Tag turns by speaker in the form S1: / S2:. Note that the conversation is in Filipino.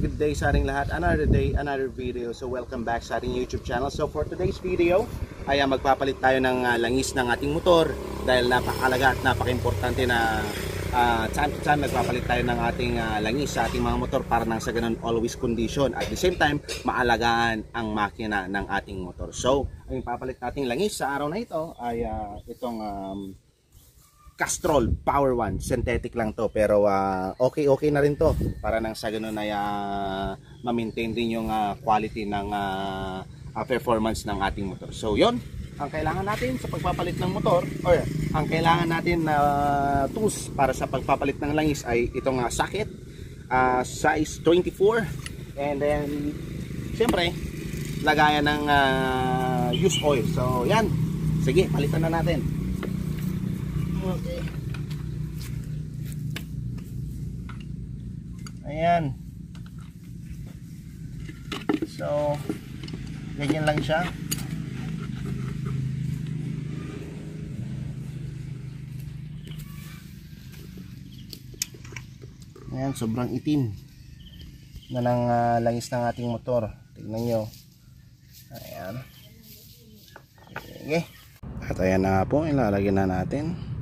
S1: good day sa ating lahat. Another day, another video. So welcome back sa ating YouTube channel. So for today's video ay magpapalit tayo ng langis ng ating motor dahil napakalaga at napaka-importante na time to time magpapalit tayo ng ating langis sa ating mga motor para nang sa ganun always condition. At the same time, maalagaan ang makina ng ating motor. So, ang papalit nating langis sa araw na ito ay itong Castrol Power One. Synthetic lang to pero okay na rin to para nang sa ganun ay ma-maintain din yung quality ng performance ng ating motor. So yon ang kailangan natin sa pagpapalit ng motor, or ang kailangan natin na tools para sa pagpapalit ng langis ay itong socket, size 24, and then siyempre lagayan ng used oil. So yan, sige, palitan na natin. Okay. Ayan. So, ganyan lang siya. Ayan, sobrang itim na ng langis ng ating motor. Tignan nyo. Ayan. Okay. At ayan na po, ilalagyan na natin.